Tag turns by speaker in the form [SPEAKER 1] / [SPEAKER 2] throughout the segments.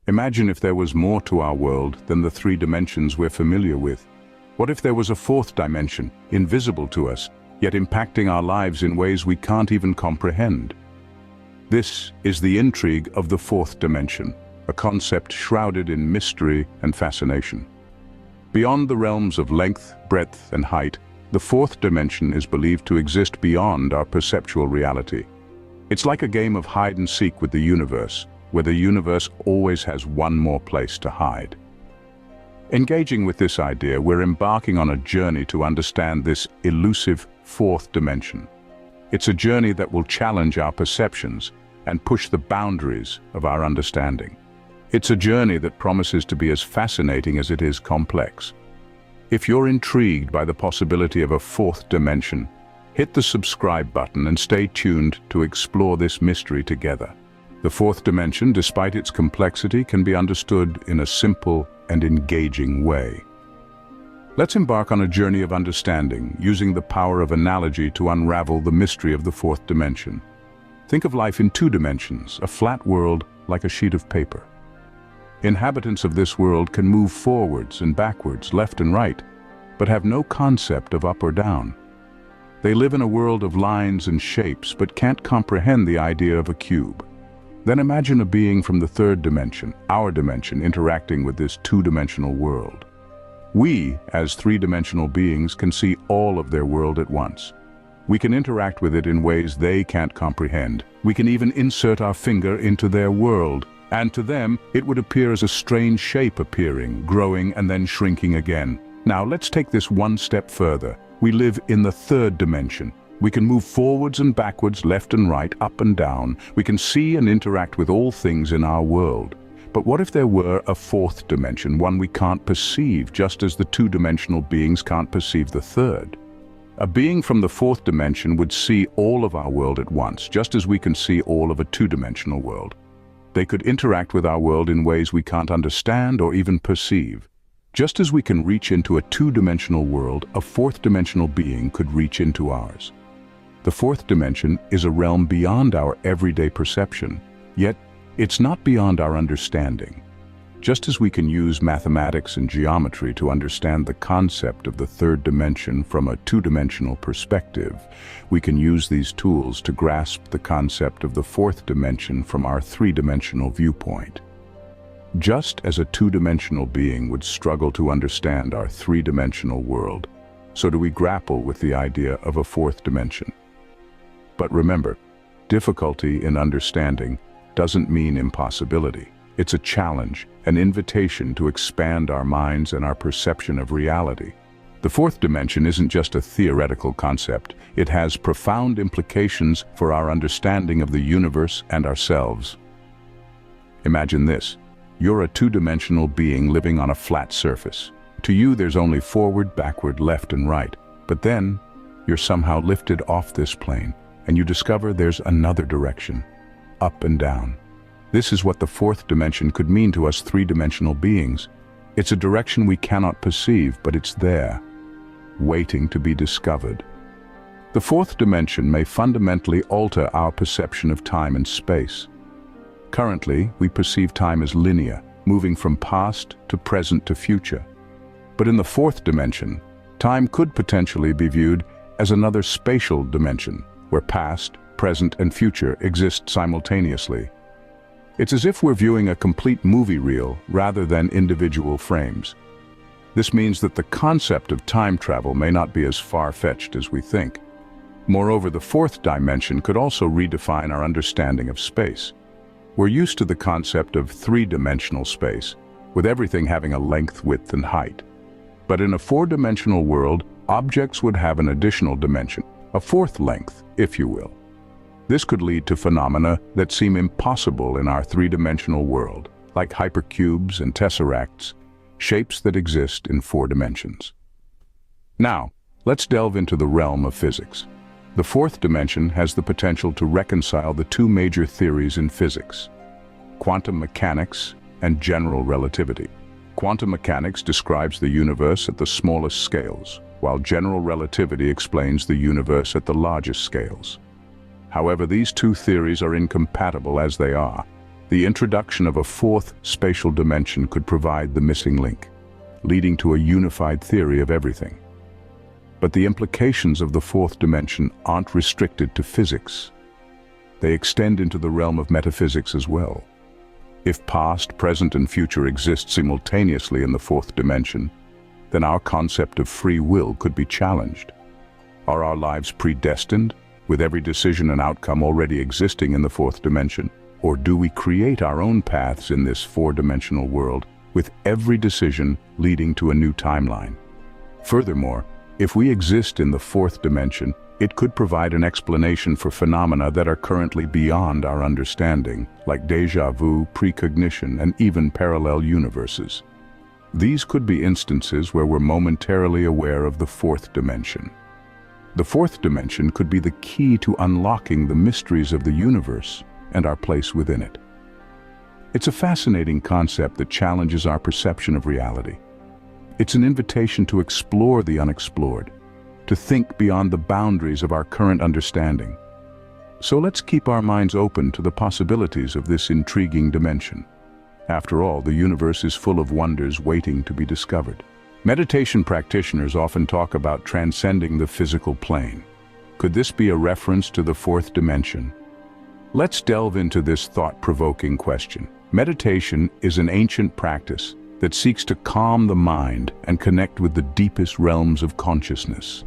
[SPEAKER 1] Imagine if there was more to our world than the three dimensions we're familiar with. What if there was a fourth dimension, invisible to us, yet impacting our lives in ways we can't even comprehend? This is the intrigue of the fourth dimension, a concept shrouded in mystery and fascination. Beyond the realms of length, breadth, and height, the fourth dimension is believed to exist beyond our perceptual reality. It's like a game of hide and seek with the universe, where the universe always has one more place to hide. Engaging with this idea, we're embarking on a journey to understand this elusive fourth dimension. It's a journey that will challenge our perceptions and push the boundaries of our understanding. It's a journey that promises to be as fascinating as it is complex. If you're intrigued by the possibility of a fourth dimension, hit the subscribe button and stay tuned to explore this mystery together. The fourth dimension, despite its complexity, can be understood in a simple and engaging way. Let's embark on a journey of understanding, using the power of analogy to unravel the mystery of the fourth dimension. Think of life in two dimensions, a flat world like a sheet of paper. Inhabitants of this world can move forwards and backwards, left and right, but have no concept of up or down. They live in a world of lines and shapes, but can't comprehend the idea of a cube. Then imagine a being from the third dimension, our dimension, interacting with this two-dimensional world. We, as three-dimensional beings, can see all of their world at once. We can interact with it in ways they can't comprehend. We can even insert our finger into their world, and to them, it would appear as a strange shape appearing, growing, and then shrinking again. Now, let's take this one step further. We live in the third dimension. We can move forwards and backwards, left and right, up and down. We can see and interact with all things in our world. But what if there were a fourth dimension, one we can't perceive, just as the two-dimensional beings can't perceive the third? A being from the fourth dimension would see all of our world at once, just as we can see all of a two-dimensional world. They could interact with our world in ways we can't understand or even perceive. Just as we can reach into a two-dimensional world, a fourth-dimensional being could reach into ours. The fourth dimension is a realm beyond our everyday perception, yet it's not beyond our understanding. Just as we can use mathematics and geometry to understand the concept of the third dimension from a two-dimensional perspective, we can use these tools to grasp the concept of the fourth dimension from our three-dimensional viewpoint. Just as a two-dimensional being would struggle to understand our three-dimensional world, so do we grapple with the idea of a fourth dimension. But remember, difficulty in understanding doesn't mean impossibility. It's a challenge, an invitation to expand our minds and our perception of reality. The fourth dimension isn't just a theoretical concept. It has profound implications for our understanding of the universe and ourselves. Imagine this. You're a two-dimensional being living on a flat surface. To you, there's only forward, backward, left, and right. But then, you're somehow lifted off this plane, and you discover there's another direction, up and down. This is what the fourth dimension could mean to us three-dimensional beings. It's a direction we cannot perceive, but it's there, waiting to be discovered. The fourth dimension may fundamentally alter our perception of time and space. Currently, we perceive time as linear, moving from past to present to future. But in the fourth dimension, time could potentially be viewed as another spatial dimension, where past, present, and future exist simultaneously. It's as if we're viewing a complete movie reel rather than individual frames. This means that the concept of time travel may not be as far-fetched as we think. Moreover, the fourth dimension could also redefine our understanding of space. We're used to the concept of three-dimensional space, with everything having a length, width, and height. But in a four-dimensional world, objects would have an additional dimension, a fourth length, if you will. This could lead to phenomena that seem impossible in our three-dimensional world, like hypercubes and tesseracts, shapes that exist in four dimensions. Now, let's delve into the realm of physics. The fourth dimension has the potential to reconcile the two major theories in physics: quantum mechanics and general relativity. Quantum mechanics describes the universe at the smallest scales, while general relativity explains the universe at the largest scales. However, these two theories are incompatible as they are. The introduction of a fourth spatial dimension could provide the missing link, leading to a unified theory of everything. But the implications of the fourth dimension aren't restricted to physics. They extend into the realm of metaphysics as well. If past, present, and future exist simultaneously in the fourth dimension, then our concept of free will could be challenged. Are our lives predestined, with every decision and outcome already existing in the fourth dimension? Or do we create our own paths in this four-dimensional world, with every decision leading to a new timeline? Furthermore, if we exist in the fourth dimension, it could provide an explanation for phenomena that are currently beyond our understanding, like déjà vu, precognition, and even parallel universes. These could be instances where we're momentarily aware of the fourth dimension. The fourth dimension could be the key to unlocking the mysteries of the universe and our place within it. It's a fascinating concept that challenges our perception of reality. It's an invitation to explore the unexplored, to think beyond the boundaries of our current understanding. So let's keep our minds open to the possibilities of this intriguing dimension. After all, the universe is full of wonders waiting to be discovered. Meditation practitioners often talk about transcending the physical plane. Could this be a reference to the fourth dimension? Let's delve into this thought-provoking question. Meditation is an ancient practice that seeks to calm the mind and connect with the deepest realms of consciousness.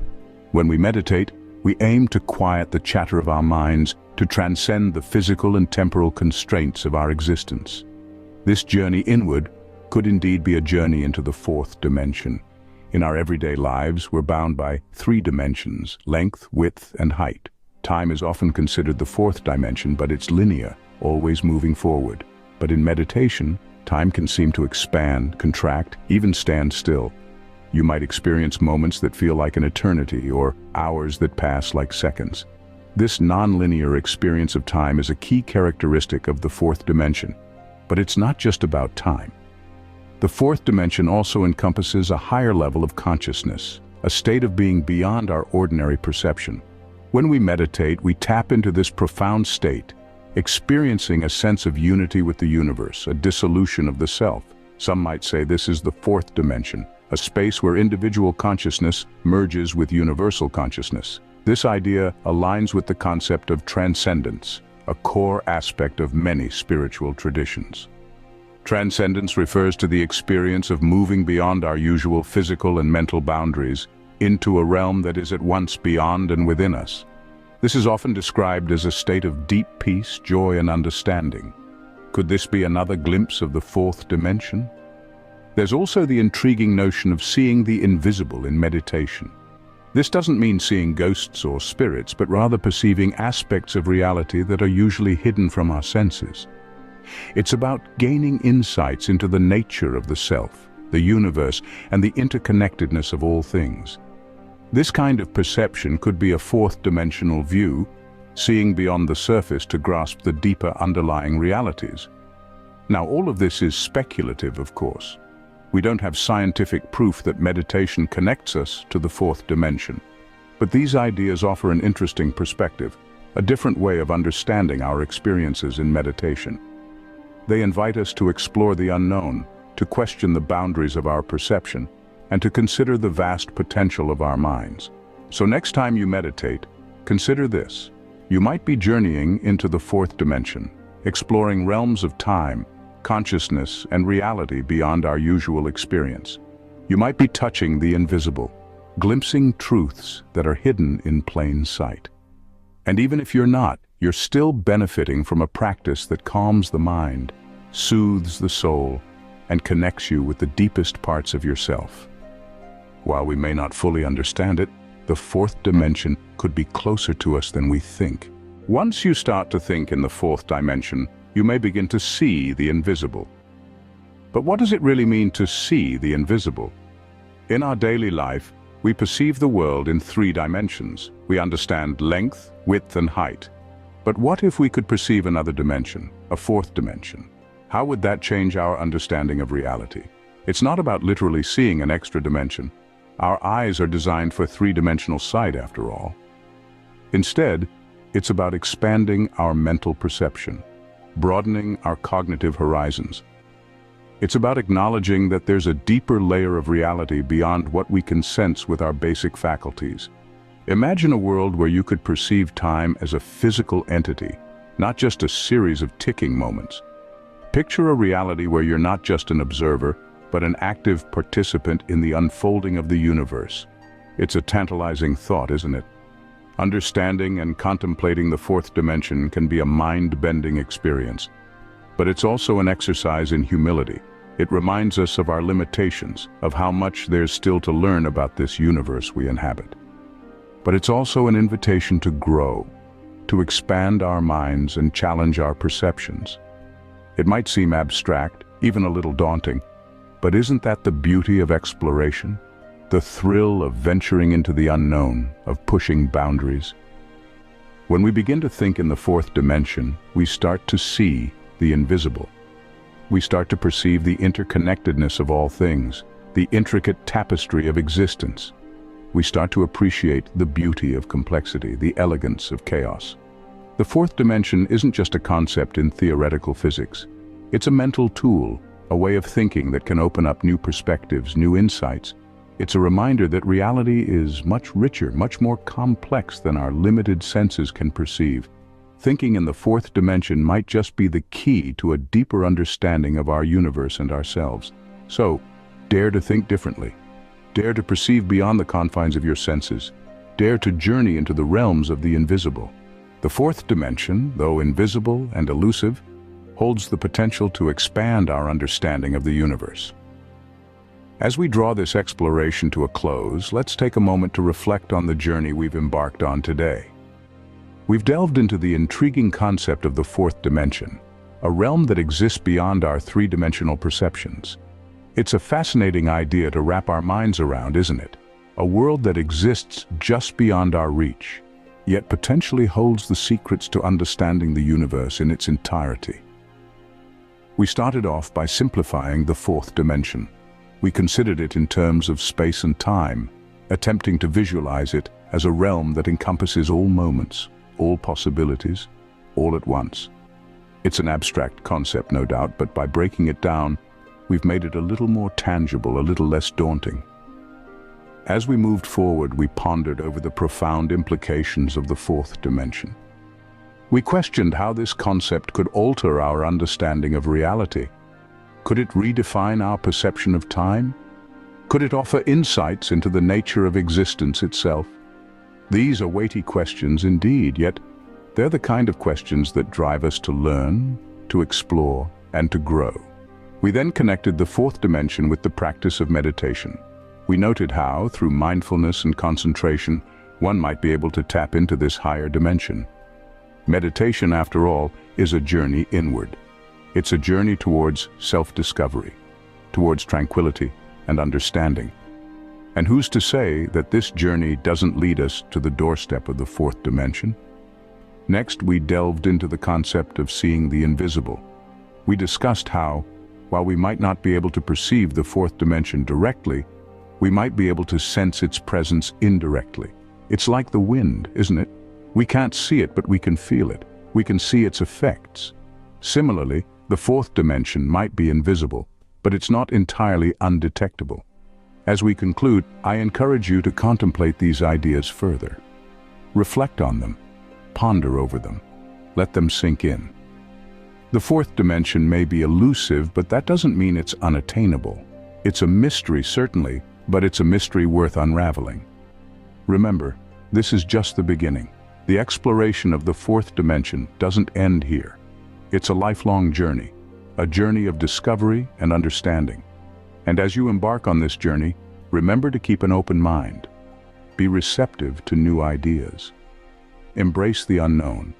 [SPEAKER 1] When we meditate, we aim to quiet the chatter of our minds, to transcend the physical and temporal constraints of our existence. This journey inward could indeed be a journey into the fourth dimension. In our everyday lives, we're bound by three dimensions: length, width, and height. Time is often considered the fourth dimension, but it's linear, always moving forward. But in meditation, time can seem to expand, contract, even stand still. You might experience moments that feel like an eternity, or hours that pass like seconds. This non-linear experience of time is a key characteristic of the fourth dimension. But it's not just about time. The fourth dimension also encompasses a higher level of consciousness, a state of being beyond our ordinary perception. When we meditate, we tap into this profound state, experiencing a sense of unity with the universe, a dissolution of the self. Some might say this is the fourth dimension, a space where individual consciousness merges with universal consciousness. This idea aligns with the concept of transcendence, a core aspect of many spiritual traditions. Transcendence refers to the experience of moving beyond our usual physical and mental boundaries into a realm that is at once beyond and within us. This is often described as a state of deep peace, joy, and understanding. Could this be another glimpse of the fourth dimension? There's also the intriguing notion of seeing the invisible in meditation. This doesn't mean seeing ghosts or spirits, but rather perceiving aspects of reality that are usually hidden from our senses. It's about gaining insights into the nature of the self, the universe, and the interconnectedness of all things. This kind of perception could be a fourth-dimensional view, seeing beyond the surface to grasp the deeper underlying realities. Now, all of this is speculative, of course. We don't have scientific proof that meditation connects us to the fourth dimension. But these ideas offer an interesting perspective, a different way of understanding our experiences in meditation. They invite us to explore the unknown, to question the boundaries of our perception, and to consider the vast potential of our minds. So next time you meditate, consider this. You might be journeying into the fourth dimension, exploring realms of time, consciousness, and reality beyond our usual experience. You might be touching the invisible, glimpsing truths that are hidden in plain sight. And even if you're not, you're still benefiting from a practice that calms the mind, soothes the soul, and connects you with the deepest parts of yourself. While we may not fully understand it, the fourth dimension could be closer to us than we think. Once you start to think in the fourth dimension, you may begin to see the invisible. But what does it really mean to see the invisible? In our daily life, we perceive the world in three dimensions. We understand length, width, and height. But what if we could perceive another dimension, a fourth dimension? How would that change our understanding of reality? It's not about literally seeing an extra dimension. Our eyes are designed for three-dimensional sight, after all. Instead, it's about expanding our mental perception. broadening our cognitive horizons. It's about acknowledging that there's a deeper layer of reality beyond what we can sense with our basic faculties. Imagine a world where you could perceive time as a physical entity, not just a series of ticking moments. Picture a reality where you're not just an observer, but an active participant in the unfolding of the universe. It's a tantalizing thought, isn't it? Understanding and contemplating the fourth dimension can be a mind-bending experience. But it's also an exercise in humility. It reminds us of our limitations, of how much there's still to learn about this universe we inhabit. But it's also an invitation to grow, to expand our minds and challenge our perceptions. It might seem abstract, even a little daunting, but isn't that the beauty of exploration? The thrill of venturing into the unknown, of pushing boundaries? When we begin to think in the fourth dimension, we start to see the invisible. We start to perceive the interconnectedness of all things, the intricate tapestry of existence. We start to appreciate the beauty of complexity, the elegance of chaos. The fourth dimension isn't just a concept in theoretical physics. It's a mental tool, a way of thinking that can open up new perspectives, new insights. It's a reminder that reality is much richer, much more complex than our limited senses can perceive. Thinking in the fourth dimension might just be the key to a deeper understanding of our universe and ourselves. So, dare to think differently. Dare to perceive beyond the confines of your senses. Dare to journey into the realms of the invisible. The fourth dimension, though invisible and elusive, holds the potential to expand our understanding of the universe. As we draw this exploration to a close, let's take a moment to reflect on the journey we've embarked on today. We've delved into the intriguing concept of the fourth dimension, a realm that exists beyond our three-dimensional perceptions. It's a fascinating idea to wrap our minds around, isn't it? A world that exists just beyond our reach, yet potentially holds the secrets to understanding the universe in its entirety. We started off by simplifying the fourth dimension. We considered it in terms of space and time, attempting to visualize it as a realm that encompasses all moments, all possibilities, all at once. It's an abstract concept, no doubt, but by breaking it down, we've made it a little more tangible, a little less daunting. As we moved forward, we pondered over the profound implications of the fourth dimension. We questioned how this concept could alter our understanding of reality. Could it redefine our perception of time? Could it offer insights into the nature of existence itself? These are weighty questions indeed, yet they're the kind of questions that drive us to learn, to explore, and to grow. We then connected the fourth dimension with the practice of meditation. We noted how, through mindfulness and concentration, one might be able to tap into this higher dimension. Meditation, after all, is a journey inward. It's a journey towards self-discovery, towards tranquility and understanding. And who's to say that this journey doesn't lead us to the doorstep of the fourth dimension? Next, we delved into the concept of seeing the invisible. We discussed how, while we might not be able to perceive the fourth dimension directly, we might be able to sense its presence indirectly. It's like the wind, isn't it? We can't see it, but we can feel it. We can see its effects. Similarly, the fourth dimension might be invisible, but it's not entirely undetectable. As we conclude, I encourage you to contemplate these ideas further. Reflect on them. Ponder over them. Let them sink in. The fourth dimension may be elusive, but that doesn't mean it's unattainable. It's a mystery, certainly, but it's a mystery worth unraveling. Remember, this is just the beginning. The exploration of the fourth dimension doesn't end here. It's a lifelong journey, a journey of discovery and understanding. And as you embark on this journey, remember to keep an open mind. Be receptive to new ideas. Embrace the unknown.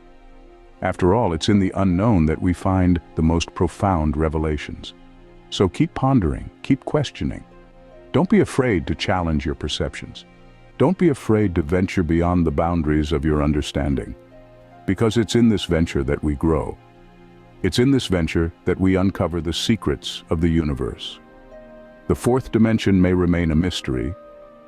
[SPEAKER 1] After all, it's in the unknown that we find the most profound revelations. So keep pondering, keep questioning. Don't be afraid to challenge your perceptions. Don't be afraid to venture beyond the boundaries of your understanding. Because it's in this venture that we grow. It's in this venture that we uncover the secrets of the universe. The fourth dimension may remain a mystery,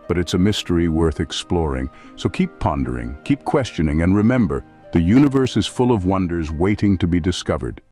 [SPEAKER 1] but it's a mystery worth exploring. So keep pondering, keep questioning, and remember, the universe is full of wonders waiting to be discovered.